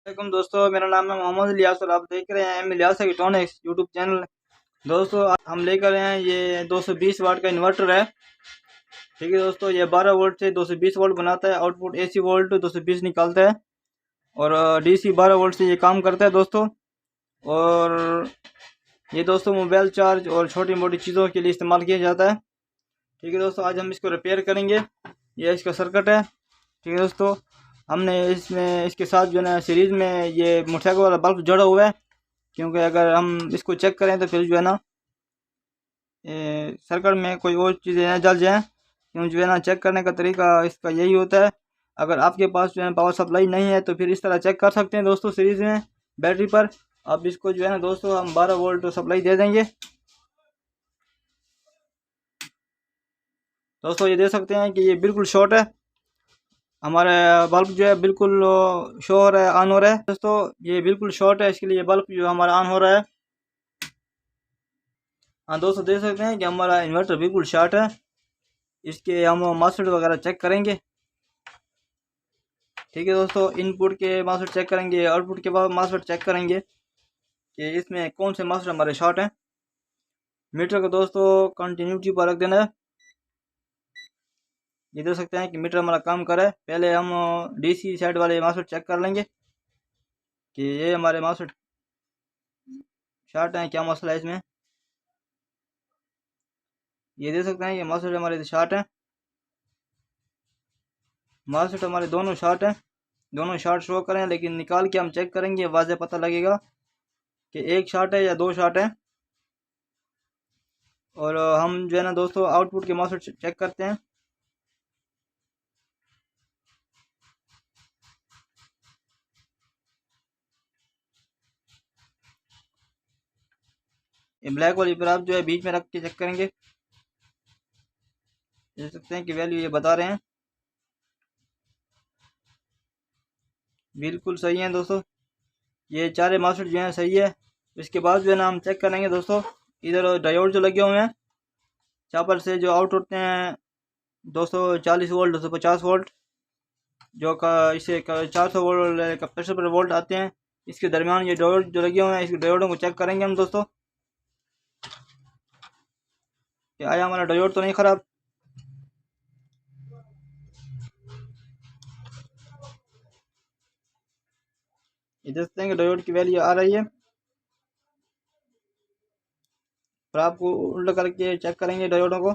वालेकुम दोस्तों, मेरा नाम है मोहम्मद इलियास और आप देख रहे हैं इलियास इलेक्ट्रॉनिक्स यूट्यूब चैनल। दोस्तों आज हम लेकर आए हैं ये 220 वाट का इन्वर्टर है। ठीक है दोस्तों, ये 12 वोल्ट से 220 वोल्ट बनाता है। आउटपुट एसी वोल्ट 220 निकालता है और डीसी 12 वोल्ट से ये काम करता है दोस्तों। और ये दोस्तों मोबाइल चार्ज और छोटी मोटी चीज़ों के लिए इस्तेमाल किया जाता है। ठीक है दोस्तों, आज हम इसको रिपेयर करेंगे। ये इसका सर्किट है। ठीक है दोस्तों, हमने इसमें इसके साथ जो है ना सीरीज़ में ये मोटरसाइकिल वाला बल्ब जोड़ा हुआ है, क्योंकि अगर हम इसको चेक करें तो फिर जो है ना सर्किट में कोई और चीज़ें ना जल जाएँ। क्यों जो है ना चेक करने का तरीका इसका यही होता है। अगर आपके पास जो है पावर सप्लाई नहीं है तो फिर इस तरह चेक कर सकते हैं दोस्तों सीरीज़ में बैटरी पर। अब इसको जो है ना दोस्तों हम 12 वोल्ट सप्लाई दे देंगे। दोस्तों ये देख सकते हैं कि ये बिल्कुल शॉर्ट है, हमारा बल्ब जो है बिल्कुल शो हो रहा है, ऑन हो रहा है। दोस्तों ये बिल्कुल शॉर्ट है, इसके लिए बल्ब जो हमारा ऑन हो रहा है। हाँ दोस्तों देख सकते हैं कि हमारा इन्वर्टर बिल्कुल शॉर्ट है। इसके हम मास्फेट वगैरह चेक करेंगे। ठीक है दोस्तों, इनपुट के मास्फेट चेक करेंगे, आउटपुट के बाद मास्फेट चेक करेंगे कि इसमें कौन से मास्फेट हमारे शॉर्ट हैं। मीटर को दोस्तों कंटिन्यूटी पर रख देना है। ये देख सकते हैं कि मीटर हमारा काम कर रहा है। पहले हम डीसी साइड वाले मास्फेट चेक कर लेंगे कि ये हमारे मास्फेट शॉर्ट हैं, क्या मसला है इसमें। ये देख सकते हैं कि मास्फेट हमारे शॉर्ट हैं। मास्फेट हमारे दोनों शॉर्ट हैं, दोनों शॉर्ट शो करें, लेकिन निकाल के हम चेक करेंगे, वाज़े पता लगेगा कि एक शॉर्ट है या दो शॉर्ट है। और हम जो है ना दोस्तों आउटपुट के मास्फेट चेक करते हैं। ये ब्लैक वाली पर आप जो है बीच में रख के चेक करेंगे। देख सकते हैं कि वैल्यू ये बता रहे हैं, बिल्कुल सही है दोस्तों। ये चारे मास्फेट जो है सही है। इसके बाद जो है ना हम चेक करेंगे दोस्तों, इधर डायोड जो लगे हुए हैं चापर से जो आउट होते हैं 240 वोल्ट 250 वोल्ट, जो का इसे 400 वोल्ट कैपेसिटर पर वोल्ट आते हैं। इसके दरमियान ये डायोड जो लगे हुए हैं, इसके डायोडों को चेक करेंगे हम दोस्तों कि आया हमारा डायोड तो नहीं ख़राब। ये देखते हैं कि डायोड की वैल्यू आ रही है। और आपको उल्टा करके चेक करेंगे डायोडों को।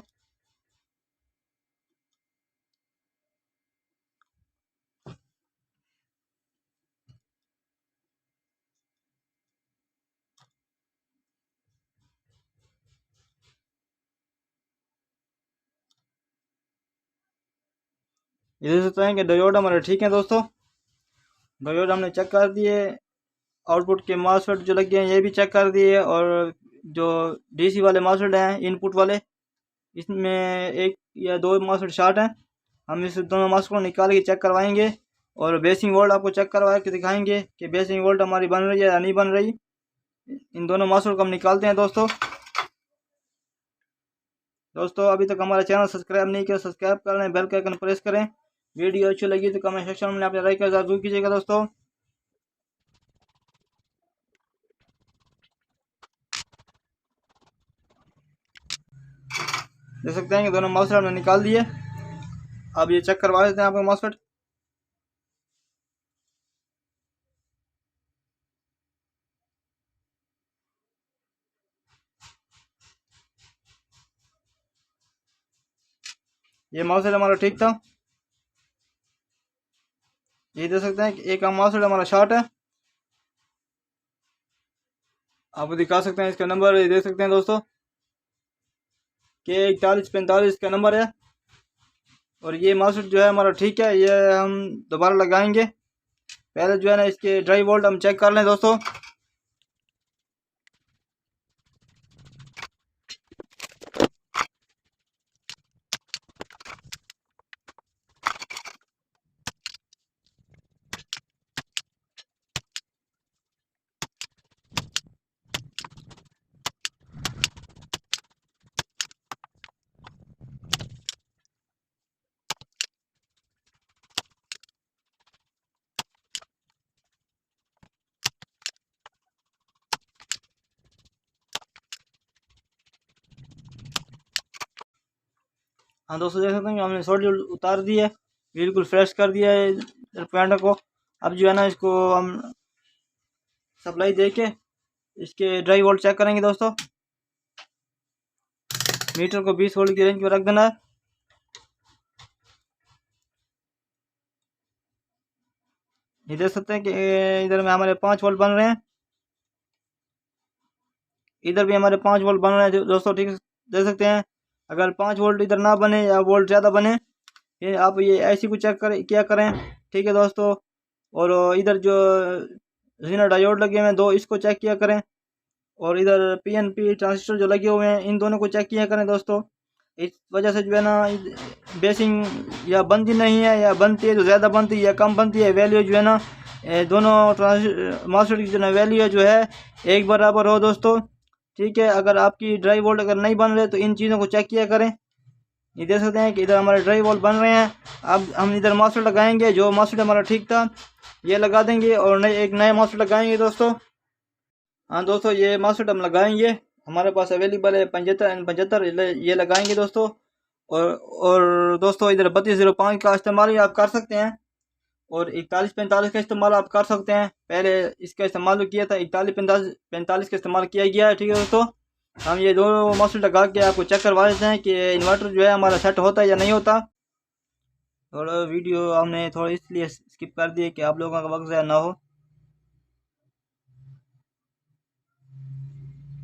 ये देख सकते हैं कि डायोड हमारे ठीक है दोस्तों। डायोड हमने चेक कर दिए, आउटपुट के मासफेट जो लगे हैं ये भी चेक कर दिए, और जो डीसी वाले मासफेट हैं इनपुट वाले, इसमें एक या दो मासफेट शॉर्ट हैं। हम इस दोनों मासफेट को निकाल के चेक करवाएंगे और बेसिंग वोल्ट आपको चेक करवा के दिखाएंगे कि बेसिंग वोल्ट हमारी बन रही है या नहीं बन रही। इन दोनों मासफेट को हम निकालते हैं दोस्तों। अभी तक हमारा चैनल सब्सक्राइब नहीं किया, सब्सक्राइब कर लें, बेल का आइकन प्रेस करें। वीडियो अच्छी लगी तो कमेंट सेक्शन में आप लाइक जरूर कीजिएगा दोस्तों। देख सकते हैं कि दोनों माउस हमने निकाल दिए। अब ये चेक करवा देते हैं आपको मॉसफेट। ये मॉसफेट हमारा ठीक था। ये देख सकते हैं कि एक मॉसफेट हमारा शॉर्ट है। आप दिखा सकते हैं इसका नंबर, ये देख सकते हैं दोस्तों कि 4145 का नंबर है। और ये मॉसफेट जो है हमारा ठीक है, ये हम दोबारा लगाएंगे। पहले जो है ना इसके ड्राई वोल्ट हम चेक कर लें दोस्तों। हाँ दोस्तों, देख सकते हैं कि हमने सोल्डर उतार दी है, बिल्कुल फ्रेश कर दिया है पैंट को। अब जो है ना इसको हम सप्लाई दे के इसके ड्राई वोल्ट चेक करेंगे दोस्तों। मीटर को 20 वोल्ट की रेंज पर रख देना है। ये देख सकते हैं कि इधर में हमारे 5 वोल्ट बन रहे हैं, इधर भी हमारे 5 वोल्ट बन रहे हैं दोस्तों, ठीक देख सकते हैं। अगर 5 वोल्ट इधर ना बने या वोल्ट ज़्यादा बने, ये आप ये ऐसी को चेक करें क्या करें, ठीक है दोस्तों। और इधर जो जीना डायोड लगे हुए हैं 2, इसको चेक किया करें। और इधर पीएनपी ट्रांजिस्टर जो लगे हुए हैं, इन दोनों को चेक किया करें दोस्तों। इस वजह से जो है ना बेसिंग या बनती नहीं है, या बनती है तो ज़्यादा बनती है या कम बनती है। वैल्यू जो है ना दोनों मास्टर की जो है वैल्यू जो है एक बराबर हो दोस्तों, ठीक है। अगर आपकी ड्राई वोल्ट अगर नहीं बन रहे तो इन चीज़ों को चेक किया करें। ये देख सकते हैं कि इधर हमारे ड्राई वोल्ट बन रहे हैं। अब हम इधर मास्टर लगाएंगे, जो मास्टर हमारा ठीक था ये लगा देंगे और एक नया मास्टर लगाएंगे दोस्तों। हाँ दोस्तों, ये मास्टर हम लगाएंगे, हमारे पास अवेलेबल है 75 ये लगाएंगे दोस्तों। और दोस्तों इधर 3205 का इस्तेमाल आप कर सकते हैं, और 4145 का इस्तेमाल आप कर सकते हैं। पहले इसका इस्तेमाल किया था, 4145 का इस्तेमाल किया गया है, ठीक है दोस्तों। हम ये दोनों मास्टर लगा के आपको चेक करवा देते हैं कि इन्वर्टर जो है हमारा सेट होता है या नहीं होता। थोड़ा वीडियो हमने थोड़ा इसलिए स्किप कर दिए कि आप लोगों का वक्त ज़ाया ना हो,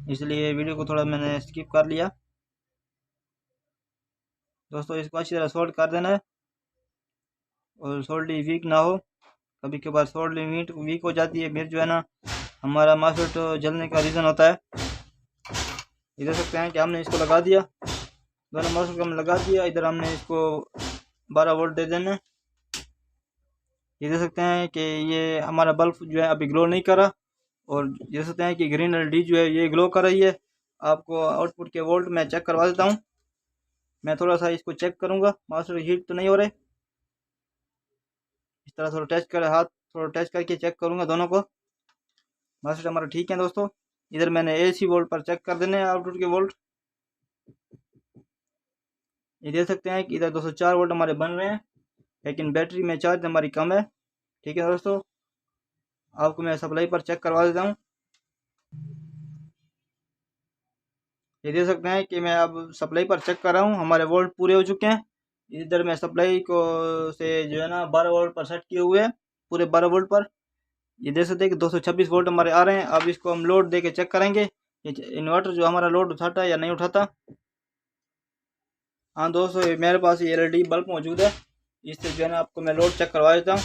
इसलिए वीडियो को थोड़ा मैंने स्किप कर लिया दोस्तों। इसको अच्छी तरह सोल्ड कर देना है, और सोल्डिंग वीक ना हो। कभी कभार सोल्डिंग वीक हो जाती है, फिर जो है ना हमारा मास्फेट जलने का रीज़न होता है। ये देख सकते हैं कि हमने इसको लगा दिया, दोनों मास्फेट को हमने लगा दिया। इधर हमने इसको 12 वोल्ट दे देना। ये देख सकते हैं कि ये हमारा बल्ब जो है अभी ग्लो नहीं कर रहा, और देख सकते हैं कि ग्रीन एलईडी जो है ये ग्लो कर रही है। आपको आउटपुट के वोल्ट मैं चेक करवा देता हूँ। मैं थोड़ा सा इसको चेक करूँगा, मास्टर हीट तो नहीं हो रहे। इस तरह थोड़ा टेस्ट कर हाथ थोड़ा टेस्ट करके चेक करूँगा दोनों को। मास्टर हमारा ठीक है दोस्तों। इधर मैंने AC वोल्ट पर चेक कर देने आउटपुट के वोल्ट। ये देख सकते हैं कि इधर 204 वोल्ट हमारे बन रहे हैं, लेकिन बैटरी में चार्ज हमारी कम है, ठीक है दोस्तों। आपको मैं सप्लाई पर चेक करवा देता हूँ। ये देख सकते हैं कि मैं अब सप्लाई पर चेक कर रहा हूँ, हमारे वोल्ट पूरे हो चुके हैं। इधर मैं सप्लाई को से जो है ना 12 वोल्ट पर सेट किए हुए हैं, पूरे 12 वोल्ट पर। ये देख सकते हैं कि 226 वोल्ट हमारे आ रहे हैं। अब इसको हम लोड दे के चेक करेंगे इन्वर्टर जो हमारा लोड उठाता है या नहीं उठाता। हाँ दोस्तों, मेरे पास ये LED बल्ब मौजूद है, इससे जो है ना आपको मैं लोड चेक करवा देता हूँ।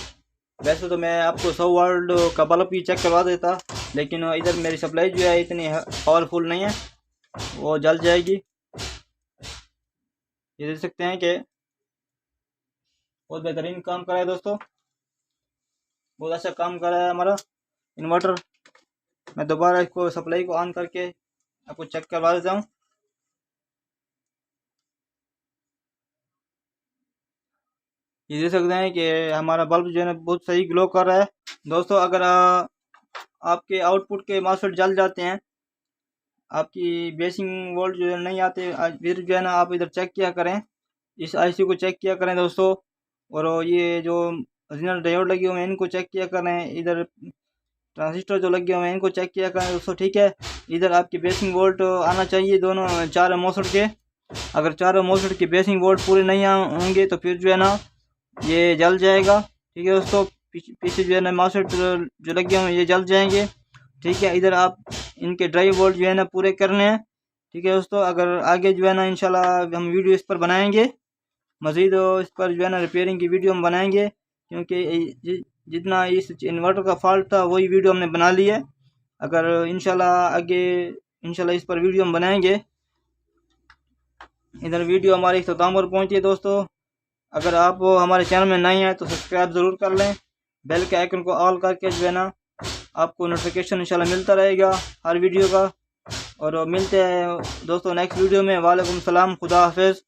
वैसे तो मैं आपको 100 वाट का बल्ब ही चेक करवा देता, लेकिन इधर मेरी सप्लाई जो है इतनी पावरफुल नहीं है, वो जल जाएगी। ये देख सकते हैं कि बहुत बेहतरीन काम कर रहा है दोस्तों, बहुत अच्छा काम कर रहा है हमारा इन्वर्टर। मैं दोबारा इसको सप्लाई को ऑन करके आपको चेक करवा देता हूँ। ये देख सकते हैं कि हमारा बल्ब जो है ना बहुत सही ग्लो कर रहा है दोस्तों। अगर आपके आउटपुट के मास्फेट जल जाते हैं, आपकी बेसिंग वोल्ट जो है नहीं आते, फिर जो है ना आप इधर चेक किया करें, इस IC को चेक किया करें दोस्तों। और ये जो ओरिजिनल डायोड लगे हुए हैं इनको चेक किया करें, इधर ट्रांजिस्टर जो लगे हुए हैं इनको चेक किया करें दोस्तों, ठीक है। इधर आपकी बेसिंग वोल्ट आना चाहिए दोनों 4 मास्फेट के। अगर 4 मास्फेट की बेसिंग वोल्ट पूरे नहीं होंगे तो फिर जो है ना ये जल जाएगा, ठीक है दोस्तों। पीछे जो है ना मास्फेट जो लगे हुए हैं ये जल जाएंगे, ठीक है। इधर आप इनके ड्राई वोल्ट जो है ना पूरे करने हैं, ठीक है दोस्तों। अगर आगे जो है ना इंशाल्लाह हम वीडियो इस पर बनाएंगे, मज़ीद इस पर जो है ना रिपेयरिंग की वीडियो हम बनाएंगे, क्योंकि जितना इस इन्वर्टर का फॉल्ट था वही वीडियो हमने बना ली है। अगर इंशाल्लाह आगे इंशाल्लाह इस पर वीडियो हम बनाएंगे। इधर वीडियो हमारे इख्तिताम पर पहुँची है दोस्तों। अगर आप हमारे चैनल में नए हैं तो सब्सक्राइब ज़रूर कर लें, बेल के आइकन को ऑल करके जो है ना आपको नोटिफिकेशन इंशाल्लाह मिलता रहेगा हर वीडियो का। और मिलते हैं दोस्तों नेक्स्ट वीडियो में। वालेकुम सलाम, खुदा हाफिज़।